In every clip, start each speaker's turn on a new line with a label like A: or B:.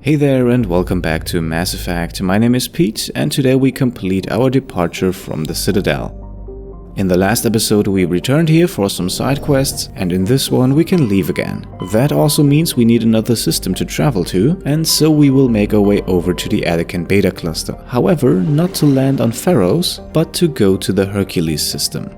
A: Hey there and welcome back to Mass Effect. My name is Pete and today we complete our departure from the Citadel. In the last episode we returned here for some side quests and in this one we can leave again. That also means we need another system to travel to and so we will make our way over to the Attican Beta Cluster. However, not to land on Pharaohs, but to go to the Hercules system.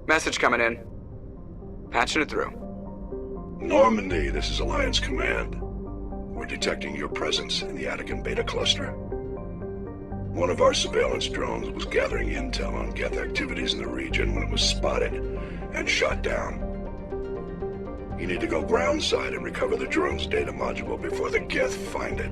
B: Message coming in. Patching it through.
C: Normandy, this is Alliance Command. We're detecting your presence in the Attican Beta Cluster. One of our surveillance drones was gathering intel on Geth activities in the region when it was spotted and shot down. You need to go groundside and recover the drone's data module before the Geth find it.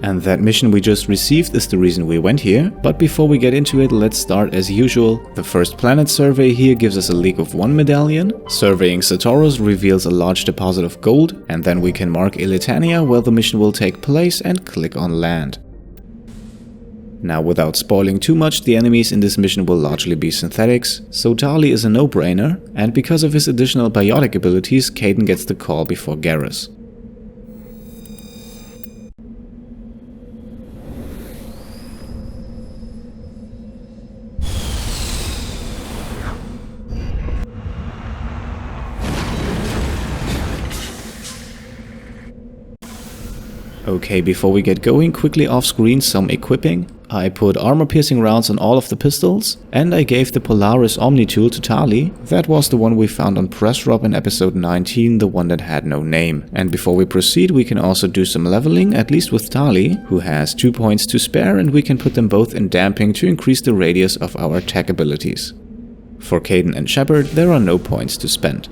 A: And that mission we just received is the reason we went here, but before we get into it, let's start as usual. The first planet survey here gives us a leak of 1 medallion, surveying Satoros reveals a large deposit of gold, and then we can mark Eletania where the mission will take place and click on land. Now without spoiling too much, the enemies in this mission will largely be synthetics, so Tali is a no-brainer, and because of his additional biotic abilities, Caden gets the call before Garrus. Okay, before we get going, quickly off screen some equipping. I put armor-piercing rounds on all of the pistols, and I gave the Polaris Omni tool to Tali. That was the one we found on Press Drop in episode 19, the one that had no name. And before we proceed, we can also do some leveling, at least with Tali, who has 2 points to spare, and we can put them both in damping to increase the radius of our tech abilities. For Caden and Shepard, there are no points to spend.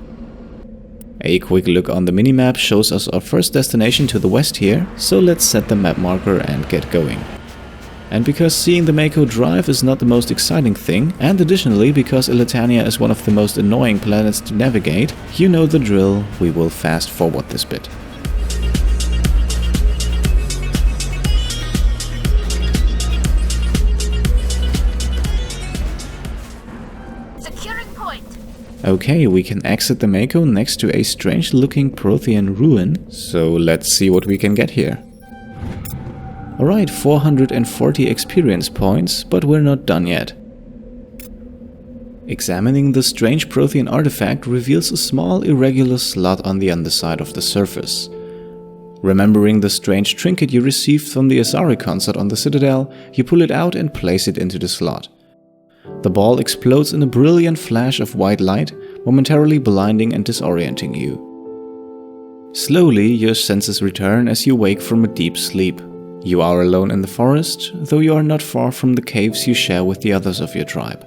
A: A quick look on the minimap shows us our first destination to the west here, so let's set the map marker and get going. And because seeing the Mako drive is not the most exciting thing, and additionally because Eletania is one of the most annoying planets to navigate, you know the drill, we will fast forward this bit. Okay, we can exit the Mako next to a strange-looking Prothean ruin, so let's see what we can get here. Alright, 440 experience points, but we're not done yet. Examining the strange Prothean artifact reveals a small irregular slot on the underside of the surface. Remembering the strange trinket you received from the Asari Consort on the Citadel, you pull it out and place it into the slot. The ball explodes in a brilliant flash of white light, momentarily blinding and disorienting you. Slowly, your senses return as you wake from a deep sleep. You are alone in the forest, though you are not far from the caves you share with the others of your tribe.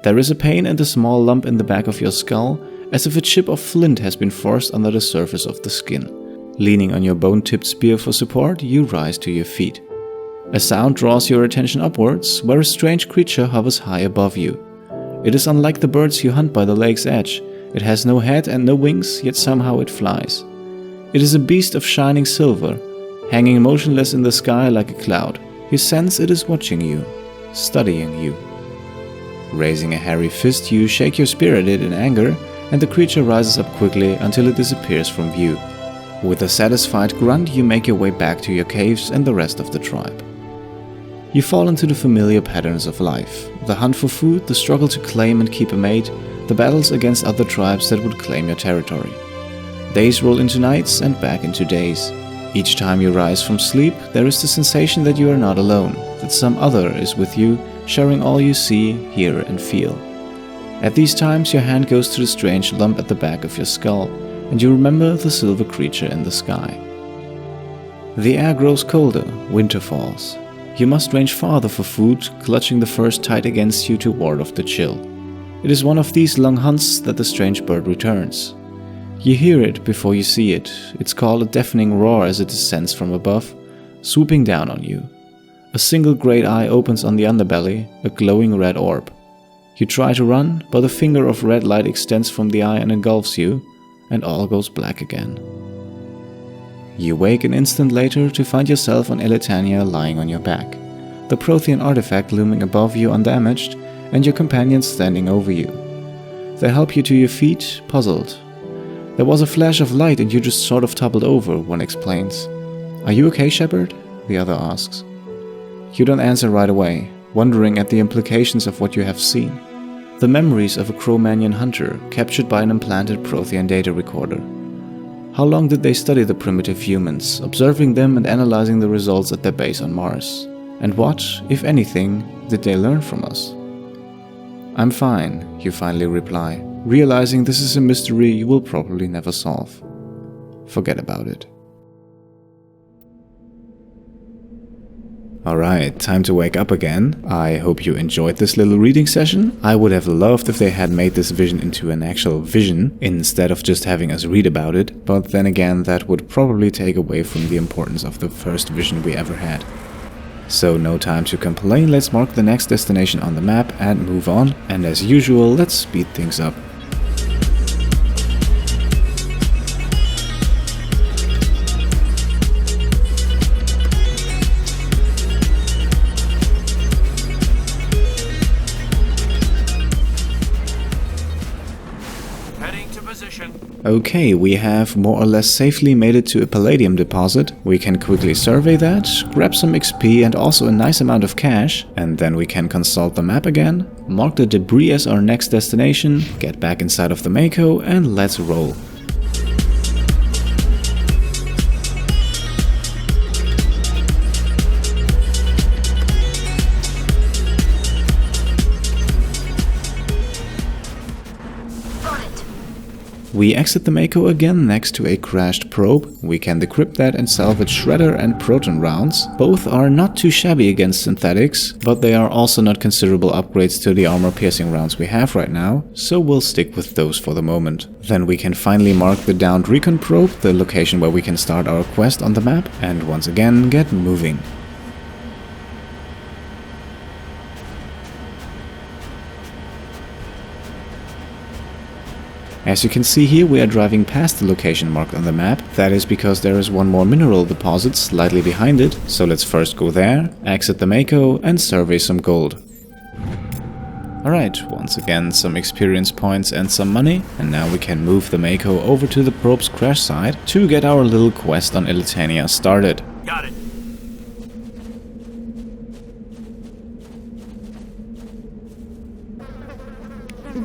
A: There is a pain and a small lump in the back of your skull, as if a chip of flint has been forced under the surface of the skin. Leaning on your bone-tipped spear for support, you rise to your feet. A sound draws your attention upwards, where a strange creature hovers high above you. It is unlike the birds you hunt by the lake's edge. It has no head and no wings, yet somehow it flies. It is a beast of shining silver, hanging motionless in the sky like a cloud. You sense it is watching you, studying you. Raising a hairy fist, you shake your spear at it in anger, and the creature rises up quickly until it disappears from view. With a satisfied grunt, you make your way back to your caves and the rest of the tribe. You fall into the familiar patterns of life. The hunt for food, the struggle to claim and keep a mate, the battles against other tribes that would claim your territory. Days roll into nights and back into days. Each time you rise from sleep, there is the sensation that you are not alone, that some other is with you, sharing all you see, hear and feel. At these times your hand goes to the strange lump at the back of your skull, and you remember the silver creature in the sky. The air grows colder, winter falls. You must range farther for food, clutching the furs tight against you to ward off the chill. It is one of these long hunts that the strange bird returns. You hear it before you see it. It's called a deafening roar as it descends from above, swooping down on you. A single great eye opens on the underbelly, a glowing red orb. You try to run, but a finger of red light extends from the eye and engulfs you, and all goes black again. You wake an instant later to find yourself on Eletania lying on your back, the Prothean artifact looming above you undamaged, and your companions standing over you. They help you to your feet, puzzled. There was a flash of light and you just sort of toppled over, one explains. Are you okay, Shepard? The other asks. You don't answer right away, wondering at the implications of what you have seen. The memories of a Cro-Magnon hunter captured by an implanted Prothean data recorder. How long did they study the primitive humans, observing them and analyzing the results at their base on Mars? And what, if anything, did they learn from us? I'm fine, you finally reply, realizing this is a mystery you will probably never solve. Forget about it. Alright, time to wake up again. I hope you enjoyed this little reading session. I would have loved if they had made this vision into an actual vision, instead of just having us read about it, but then again that would probably take away from the importance of the first vision we ever had. So no time to complain, let's mark the next destination on the map and move on, and as usual, let's speed things up. Okay, we have more or less safely made it to a palladium deposit. We can quickly survey that, grab some XP and also a nice amount of cash, and then we can consult the map again, mark the debris as our next destination, get back inside of the Mako, and let's roll. We exit the Mako again next to a crashed probe. We can decrypt that and salvage Shredder and Proton rounds. Both are not too shabby against synthetics, but they are also not considerable upgrades to the armor-piercing rounds we have right now, so we'll stick with those for the moment. Then we can finally mark the downed recon probe, the location where we can start our quest on the map, and once again get moving. As you can see here, we are driving past the location marked on the map. That is because there is one more mineral deposit slightly behind it, so let's first go there, exit the Mako, and survey some gold. Alright, once again some experience points and some money, and now we can move the Mako over to the probe's crash site to get our little quest on Eletania started.
D: Got it.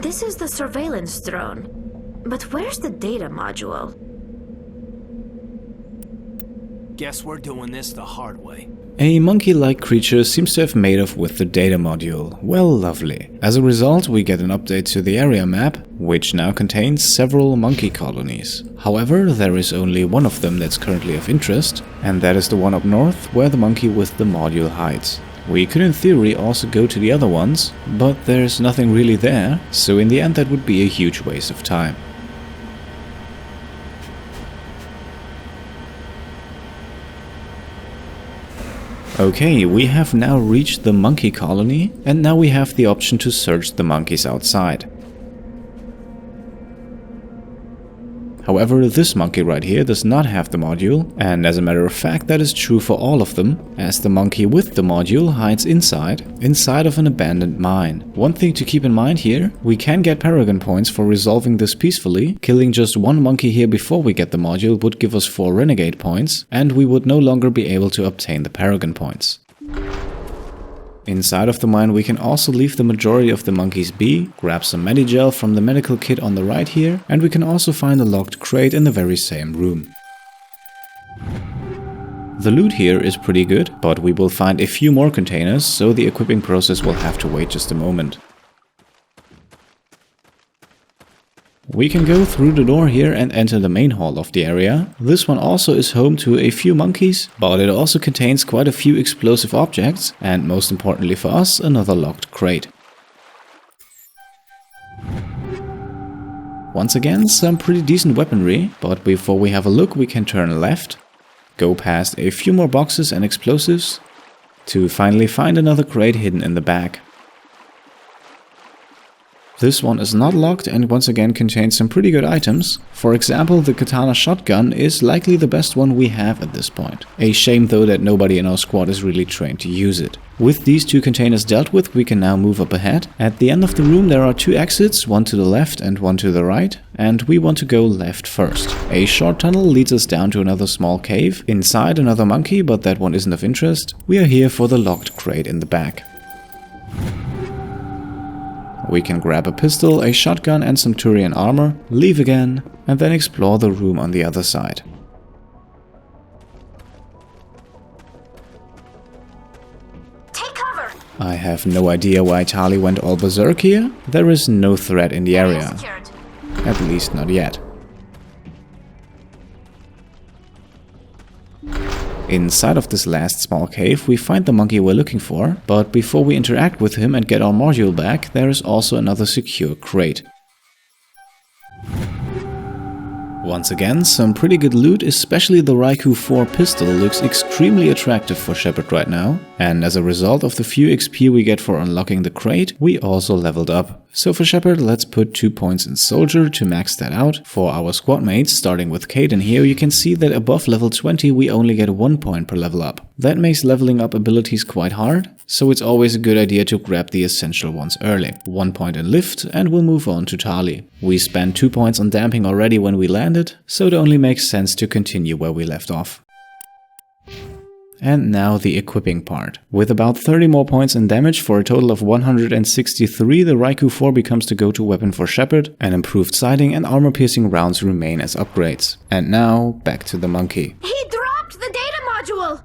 E: This is the surveillance drone. But where's the data module?
D: Guess we're doing this the hard way.
A: A monkey-like creature seems to have made off with the data module. Well, lovely. As a result, we get an update to the area map, which now contains several monkey colonies. However, there is only one of them that's currently of interest, and that is the one up north, where the monkey with the module hides. We could in theory also go to the other ones, but there's nothing really there, so in the end that would be a huge waste of time. Okay, we have now reached the monkey colony, and now we have the option to search the monkeys outside. However, this monkey right here does not have the module, and as a matter of fact that is true for all of them, as the monkey with the module hides inside of an abandoned mine. One thing to keep in mind here, we can get Paragon points for resolving this peacefully. Killing just one monkey here before we get the module would give us 4 Renegade points, and we would no longer be able to obtain the Paragon points. Inside of the mine we can also leave the majority of the monkeys be, grab some medi-gel from the medical kit on the right here, and we can also find a locked crate in the very same room. The loot here is pretty good, but we will find a few more containers, so the equipping process will have to wait just a moment. We can go through the door here and enter the main hall of the area. This one also is home to a few monkeys, but it also contains quite a few explosive objects, and most importantly for us, another locked crate. Once again, some pretty decent weaponry, but before we have a look we can turn left. go past a few more boxes and explosives, to finally find another crate hidden in the back. This one is not locked and once again contains some pretty good items. For example, the katana shotgun is likely the best one we have at this point. A shame though that nobody in our squad is really trained to use it. With these two containers dealt with, we can now move up ahead. At the end of the room there are two exits, one to the left and one to the right, and we want to go left first. A short tunnel leads us down to another small cave. Inside another monkey, but that one isn't of interest. We are here for the locked crate in the back. We can grab a pistol, a shotgun and some Turian armor, leave again, and then explore the room on the other side.
E: Take cover!
A: I have no idea why Tali went all berserk here. There is no threat in the area.
E: Secured.
A: At least not yet. Inside of this last small cave we find the monkey we're looking for, but before we interact with him and get our module back, there is also another secure crate. Once again, some pretty good loot, especially the Raikou 4 pistol looks extremely attractive for Shepard right now, and as a result of the few XP we get for unlocking the crate, we also leveled up. So for Shepard, let's put 2 points in Soldier to max that out. For our squad mates, starting with Caden here, you can see that above level 20 we only get 1 point per level up. That makes leveling up abilities quite hard, so it's always a good idea to grab the essential ones early. 1 point in Lift and we'll move on to Tali. We spent 2 points on Damping already when we landed, so it only makes sense to continue where we left off. And now the equipping part. With about 30 more points in damage for a total of 163, the Raikou 4 becomes the go-to weapon for Shepard, and improved sighting and armor-piercing rounds remain as upgrades. And now, back to the monkey.
E: He dropped the data module!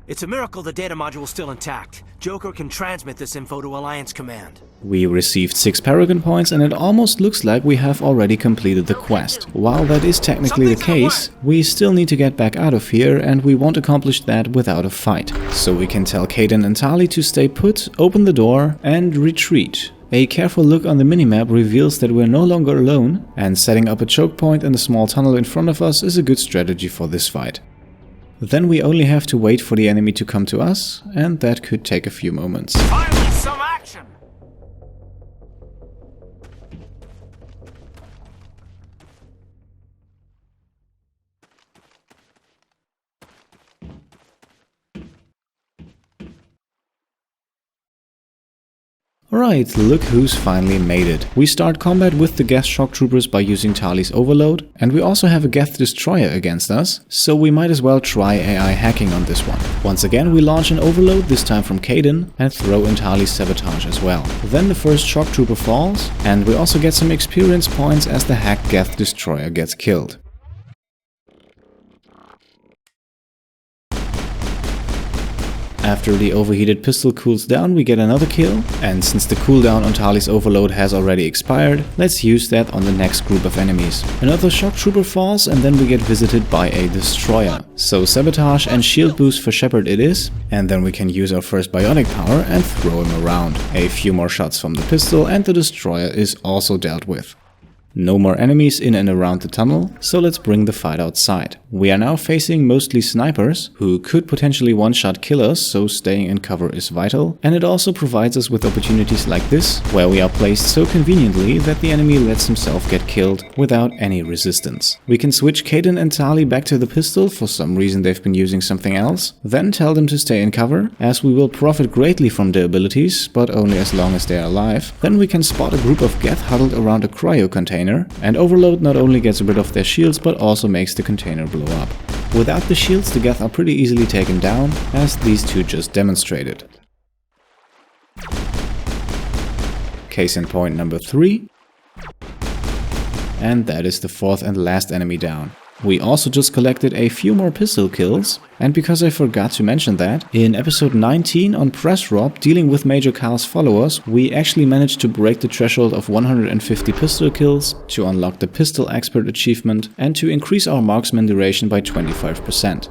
D: It's a miracle the data module's still intact. Joker can transmit this info to Alliance Command.
A: We received 6 Paragon points and it almost looks like we have already completed the quest. While that is technically the case, we still need to get back out of here and we won't accomplish that without a fight. So we can tell Caden and Tali to stay put, open the door and retreat. A careful look on the minimap reveals that we're no longer alone, and setting up a choke point in the small tunnel in front of us is a good strategy for this fight. Then we only have to wait for the enemy to come to us, and that could take a few moments.
D: Finally, some action!
A: Alright, look who's finally made it. We start combat with the Geth shock troopers by using Tali's overload, and we also have a Geth destroyer against us, so we might as well try AI hacking on this one. Once again we launch an overload, this time from Caden, and throw in Tali's sabotage as well. Then the first shock trooper falls, and we also get some experience points as the hacked Geth destroyer gets killed. After the overheated pistol cools down, we get another kill, and since the cooldown on Tali's overload has already expired, let's use that on the next group of enemies. Another shock trooper falls and then we get visited by a destroyer. So sabotage and shield boost for Shepard it is, and then we can use our first bionic power and throw him around. A few more shots from the pistol and the destroyer is also dealt with. No more enemies in and around the tunnel, so let's bring the fight outside. We are now facing mostly snipers, who could potentially one-shot kill us, so staying in cover is vital. And it also provides us with opportunities like this, where we are placed so conveniently that the enemy lets himself get killed without any resistance. We can switch Caden and Tali back to the pistol, for some reason they've been using something else, then tell them to stay in cover, as we will profit greatly from their abilities, but only as long as they are alive. Then we can spot a group of Geth huddled around a cryo container, and overload not only gets rid of their shields but also makes the container blow up. Without the shields the Geth are pretty easily taken down, as these two just demonstrated. Case in point number 3. And that is the fourth and last enemy down. We also just collected a few more pistol kills, and because I forgot to mention that, in episode 19 on Press Rob, dealing with Major Kyle's followers, we actually managed to break the threshold of 150 pistol kills, to unlock the Pistol Expert achievement, and to increase our marksman duration by 25%.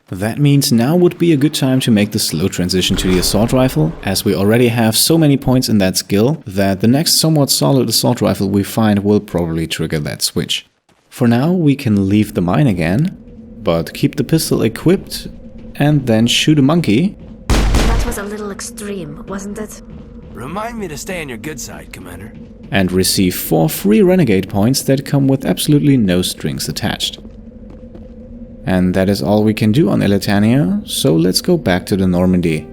A: That means now would be a good time to make the slow transition to the assault rifle, as we already have so many points in that skill that the next somewhat solid assault rifle we find will probably trigger that switch. For now, we can leave the mine again, but keep the pistol equipped and then shoot a monkey.
E: That was a little extreme, wasn't it?
D: Remind me to stay on your good side, Commander.
A: And receive 4 free renegade points that come with absolutely no strings attached. And that is all we can do on Eletania, so let's go back to the Normandy.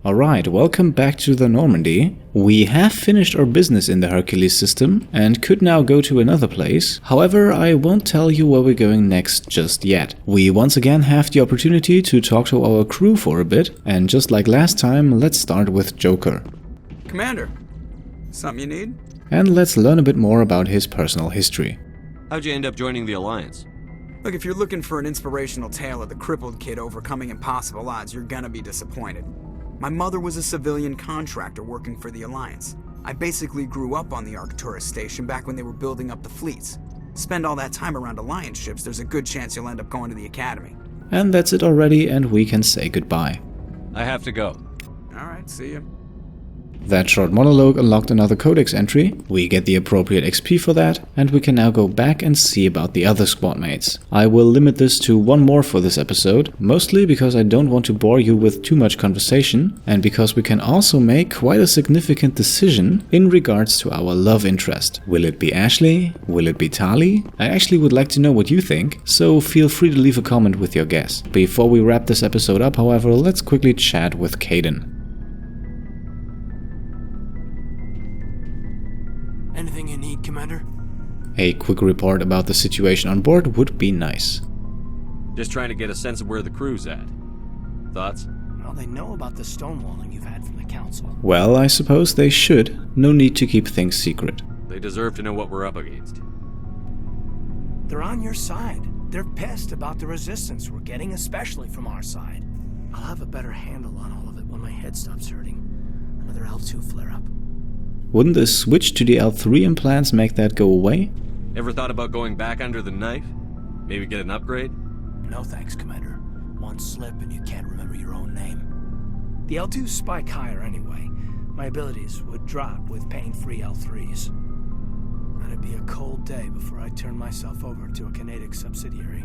A: Alright, welcome back to the Normandy. We have finished our business in the Hercules system and could now go to another place. However, I won't tell you where we're going next just yet. We once again have the opportunity to talk to our crew for a bit, and just like last time, let's start with Joker.
B: Commander, something you need?
A: And let's learn a bit more about his personal history.
F: How'd you end up joining the Alliance?
B: Look, if you're looking for an inspirational tale of the crippled kid overcoming impossible odds, you're gonna be disappointed. My mother was a civilian contractor working for the Alliance. I basically grew up on the Arcturus station back when they were building up the fleets. Spend all that time around Alliance ships, there's a good chance you'll end up going to the Academy.
A: And that's it already, and we can say goodbye.
F: I have to go.
B: Alright, see ya.
A: That short monologue unlocked another codex entry, we get the appropriate XP for that, and we can now go back and see about the other squad mates. I will limit this to one more for this episode, mostly because I don't want to bore you with too much conversation, and because we can also make quite a significant decision in regards to our love interest. Will it be Ashley? Will it be Tali? I actually would like to know what you think, so feel free to leave a comment with your guess. Before we wrap this episode up, however, let's quickly chat with Caden.
D: Anything you need, Commander?
A: A quick report about the situation on board would be nice.
F: Just trying to get a sense of where the crew's at. Thoughts?
D: Well, they know about the stonewalling you've had from the Council.
A: Well, I suppose they should. No need to keep things secret.
F: They deserve to know what we're up against.
D: They're on your side. They're pissed about the resistance we're getting, especially from our side. I'll have a better handle on all of it when my head stops hurting. Another L2 flare-up.
A: Wouldn't a switch to the L3 implants make that go away?
F: Ever thought about going back under the knife? Maybe get an upgrade?
D: No thanks, Commander. One slip and you can't remember your own name. The L2s spike higher anyway. My abilities would drop with pain-free L3s. That'd be a cold day before I turn myself over to a kinetic subsidiary.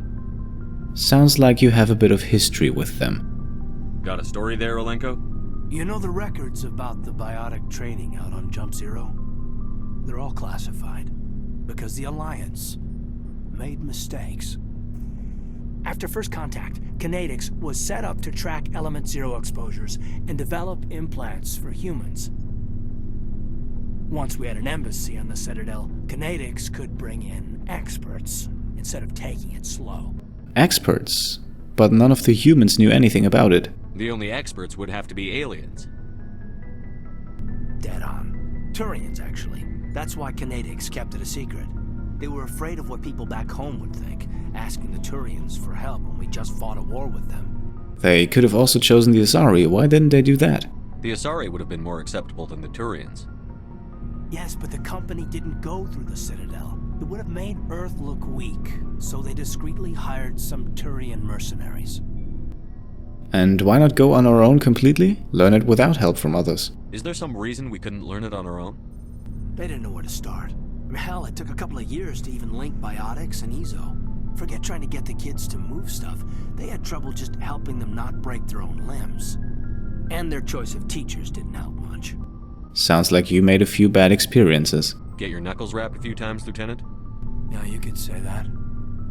A: Sounds like you have a bit of history with them.
F: Got a story there, Olenko?
D: You know the records about the biotic training out on Jump Zero? They're all classified, because the Alliance made mistakes. After first contact, Kinetics was set up to track Element Zero exposures and develop implants for humans. Once we had an embassy on the Citadel, Kinetics could bring in experts, instead of taking it slow.
A: Experts? But none of the humans knew anything about it.
F: The only experts would have to be aliens.
D: Dead on. Turians, actually. That's why Kinetics kept it a secret. They were afraid of what people back home would think, asking the Turians for help when we just fought a war with them.
A: They could have also chosen the Asari. Why didn't they do that?
F: The Asari would have been more acceptable than the Turians.
D: Yes, but the company didn't go through the Citadel. It would have made Earth look weak, so they discreetly hired some Turian mercenaries.
F: And why not go on our own completely? Learn it without help from others. Is there some reason we couldn't learn it on our own?
D: They didn't know where to start. Hell, it took a couple of years to even link biotics and Ezo. Forget trying to get the kids to move stuff. They had trouble just helping them not break their own limbs. And their choice of teachers didn't help much.
A: Sounds like you made a few bad experiences.
F: Get your knuckles rapped a few times, Lieutenant?
D: Yeah, you could say that.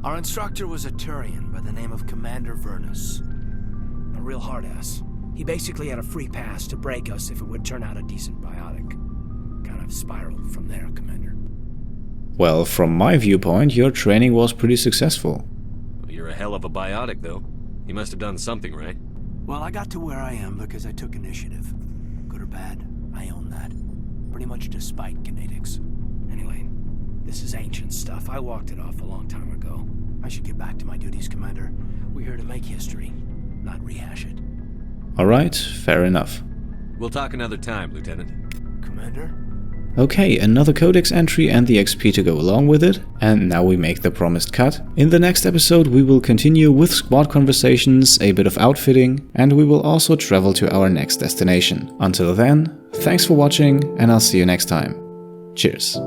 D: Our instructor was a Turian by the name of Commander Vernus. A real hard-ass. He basically had a free pass to break us if it would turn out a decent biotic. Kind of spiraled from there, Commander.
A: Well, from my viewpoint, your training was pretty successful.
F: Well, you're a hell of a biotic, though. You must have done something right.
D: Well, I got to where I am because I took initiative. Good or bad, I own that. Pretty much despite kinetics. Anyway, this is ancient stuff. I walked it off a long time ago. I should get back to my duties, Commander. We're here to make history, not rehash it.
A: Alright, fair enough.
F: We'll talk another time, Lieutenant.
D: Commander?
A: Okay, another codex entry and the XP to go along with it, and now we make the promised cut. In the next episode we will continue with squad conversations, a bit of outfitting, and we will also travel to our next destination. Until then, thanks for watching, and I'll see you next time. Cheers.